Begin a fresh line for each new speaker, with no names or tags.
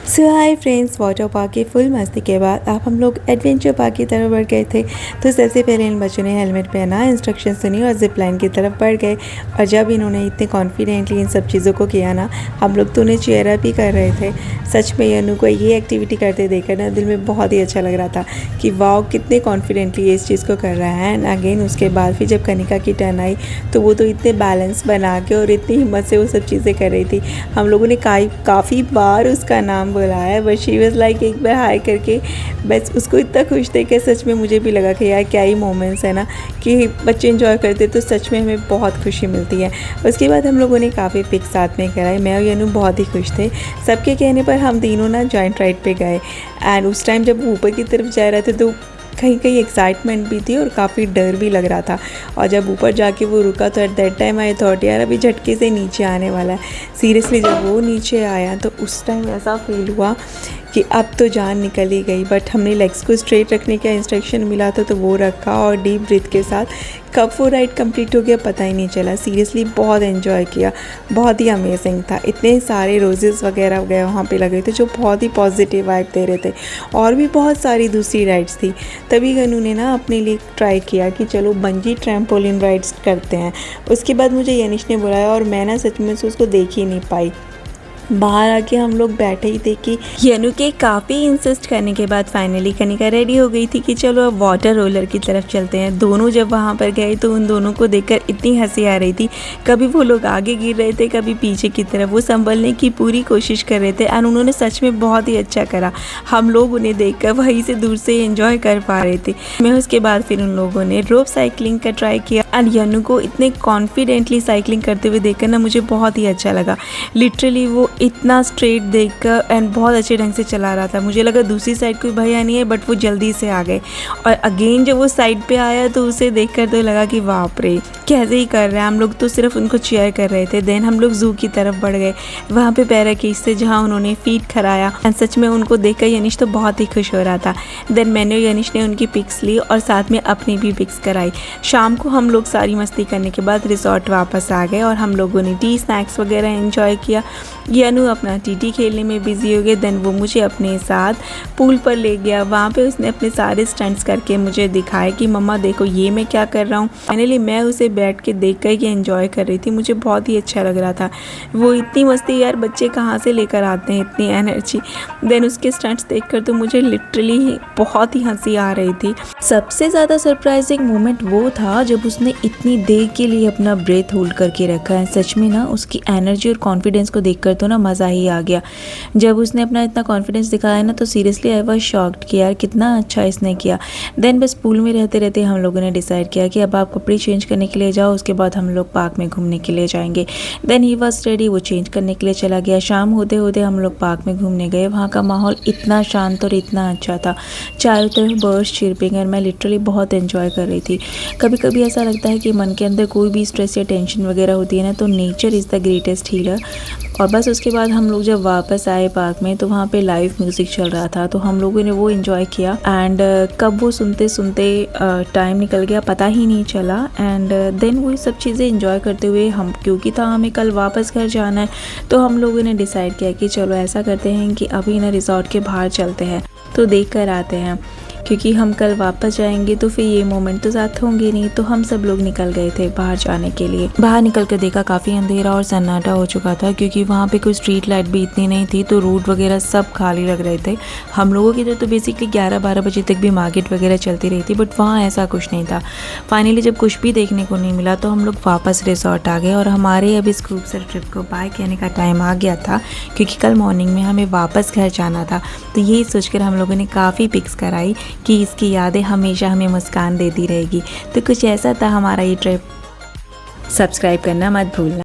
सो hi friends, water park की full मस्ती के बाद अब हम लोग एडवेंचर पार्क की तरफ बढ़ गए थे। तो सबसे पहले इन बच्चों ने हेलमेट पहना, इंस्ट्रक्शन सुनी और जिप लाइन की तरफ बढ़ गए। और जब इन्होंने इतने कॉन्फिडेंटली इन सब चीज़ों को किया ना, हम लोग तो उन्हें चीयर अप ही कर रहे थे। सच में यनु को ये एक्टिविटी करते देखकर ना दिल में बहुत ही अच्छा लग रहा था कि वाओ, कितने कॉन्फिडेंटली ये इस चीज़ को कर रहा है। एंड अगेन उसके बाद फिर जब कनिका की टर्न आई तो वो तो इतने बैलेंस बना के और इतनी हिम्मत से वो सब चीज़ें कर रही थी। हम लोगों ने काफ़ी बार उसका नाम बोला है, बट शी वाज लाइक एक बार हाय करके बस उसको इतना खुश देख के सच में मुझे भी लगा कि यार क्या ही मोमेंट्स है ना, कि बच्चे एंजॉय करते तो सच में हमें बहुत खुशी मिलती है। उसके बाद हम लोगों ने काफ़ी पिक साथ में कराए। मैं और यनु बहुत ही खुश थे। सबके कहने पर हम तीनों ना जॉइंट राइड पे गए। एंड उस टाइम जब वो ऊपर की तरफ जा रहे थे तो कहीं कहीं एक्साइटमेंट भी थी और काफ़ी डर भी लग रहा था। और जब ऊपर जाके वो रुका तो at that time I thought यार अभी झटके से नीचे आने वाला है। सीरियसली जब वो नीचे आया तो उस टाइम ऐसा फील हुआ कि अब तो जान निकल ही गई। बट हमने लेग्स को स्ट्रेट रखने का इंस्ट्रक्शन मिला था तो वो रखा और डीप ब्रीथ के साथ कब वो राइड कंप्लीट हो गया पता ही नहीं चला। सीरियसली बहुत एंजॉय किया, बहुत ही अमेजिंग था। इतने सारे रोजेस वगैरह वहाँ पे लगे थे जो बहुत ही पॉजिटिव वाइब दे रहे थे। और भी बहुत सारी दूसरी राइड्स थी। तभी गनू ने ना अपने लिए ट्राई किया कि चलो बंजी ट्रैम्पोलिन राइड्स करते हैं। उसके बाद मुझे यनिश ने बुलाया और मैं ना सच में से उसको देख ही नहीं पाई। बाहर आके हम लोग बैठे ही थे कि यनु के काफ़ी इंसिस्ट करने के बाद फाइनली कनिका रेडी हो गई थी कि चलो अब वाटर रोलर की तरफ चलते हैं। दोनों जब वहाँ पर गए तो उन दोनों को देखकर इतनी हंसी आ रही थी। कभी वो लोग आगे गिर रहे थे, कभी पीछे की तरफ। वो संभलने की पूरी कोशिश कर रहे थे एंड उन्होंने सच में बहुत ही अच्छा करा। हम लोग उन्हें देखकर वहीं से दूर से एंजॉय कर पा रहे थे। मैं उसके बाद फिर उन लोगों ने रोप साइकिलिंग का ट्राई किया एंड यनु को इतने कॉन्फिडेंटली साइकिलिंग करते हुए देखकर ना मुझे बहुत ही अच्छा लगा। लिटरली वो इतना स्ट्रेट देखकर एंड बहुत अच्छे ढंग से चला रहा था। मुझे लगा दूसरी साइड कोई भैया नहीं है, बट वो जल्दी से आ गए। और अगेन जब वो साइड पे आया तो उसे देखकर तो लगा कि बाप रे कैसे ही कर रहे हैं। हम लोग तो सिर्फ उनको चीयर कर रहे थे। देन हम लोग जू की तरफ बढ़ गए, वहाँ पे पैराकीज से जहाँ उन्होंने फीट कराया एंड सच में उनको देखकर यनिश तो बहुत ही खुश हो रहा था। देन मैंने और यनिश ने उनकी पिक्स ली और साथ में अपनी भी पिक्स कराई। शाम को हम लोग सारी मस्ती करने के बाद रिसोर्ट वापस आ गए और हम लोगों ने टी स्नैक्स वगैरह एंजॉय किया। यनु अपना टीटी खेलने में बिजी हो गए। देन वो मुझे अपने साथ पूल पर ले गया। वहाँ पे उसने अपने सारे स्टंट्स करके मुझे दिखाए कि मम्मा देखो ये मैं क्या कर रहा हूँ। फाइनली मैं उसे बैठ के देख कर एंजॉय कर रही थी। मुझे बहुत ही अच्छा लग रहा था। वो इतनी मस्ती यार बच्चे कहाँ से लेकर आते हैं इतनी एनर्जी। देन उसके स्टंट्स देखकर तो मुझे लिटरली बहुत ही हंसी आ रही थी। सबसे ज़्यादा सरप्राइजिंग मोमेंट वो था जब उसने इतनी देर के लिए अपना ब्रेथ होल्ड करके रखा है। सच में ना उसकी एनर्जी और कॉन्फिडेंस को देखकर तो ना मज़ा ही आ गया। जब उसने अपना इतना कॉन्फिडेंस दिखाया ना तो सीरियसली आई वाज शॉक्ड कि यार कितना अच्छा इसने किया। देन बस पूल में रहते रहते हम लोगों ने डिसाइड किया कि अब आप कपड़े चेंज करने के लिए जाओ, उसके बाद हम लोग पार्क में घूमने के लिए जाएंगे। देन ही वाज रेडी, वो चेंज करने के लिए चला गया। शाम होते होते हम लोग पार्क में घूमने गए। वहाँ का माहौल इतना शांत और इतना अच्छा था, चारों तरफ बर्ड्स चिर्पिंग और मैं लिटरली बहुत एंजॉय कर रही थी। कभी कभी ऐसा लगता है कि मन के अंदर कोई भी स्ट्रेस या टेंशन वगैरह होती है ना तो nature is the greatest healer. और बस उसके बाद हम लोग जब वापस आए पार्क में तो वहाँ पे लाइव म्यूज़िक चल रहा था तो हम लोगों ने वो एंजॉय किया। एंड कब वो सुनते सुनते टाइम निकल गया पता ही नहीं चला। एंड देन वही सब चीज़ें एंजॉय करते हुए हम, क्योंकि था हमें कल वापस घर जाना है, तो हम लोगों ने डिसाइड किया कि चलो ऐसा करते हैं कि अभी ना रिजॉर्ट के बाहर चलते हैं तो देख कर आते हैं, क्योंकि हम कल वापस जाएंगे तो फिर ये मोमेंट तो साथ होंगे नहीं। तो हम सब लोग निकल गए थे बाहर जाने के लिए। बाहर निकल कर देखा काफ़ी अंधेरा और सन्नाटा हो चुका था, क्योंकि वहाँ पे कोई स्ट्रीट लाइट भी इतनी नहीं थी तो रोड वगैरह सब खाली लग रहे थे। हम लोगों की तो बेसिकली 11-12 बजे तक भी मार्केट वगैरह चलती रही थी, बट वहाँ ऐसा कुछ नहीं था। फाइनली जब कुछ भी देखने को नहीं मिला तो हम लोग वापस रिसोर्ट आ गए और हमारे अब इस खूबसूरत ट्रिप को बाय कहने का टाइम आ गया था, क्योंकि कल मॉर्निंग में हमें वापस घर जाना था। तो ये सोचकर हम लोगों ने काफ़ी पिक्स कराई कि इसकी यादें हमेशा हमें मुस्कान देती रहेगी। तो कुछ ऐसा था हमारा ये ट्रिप। सब्सक्राइब करना मत भूलना।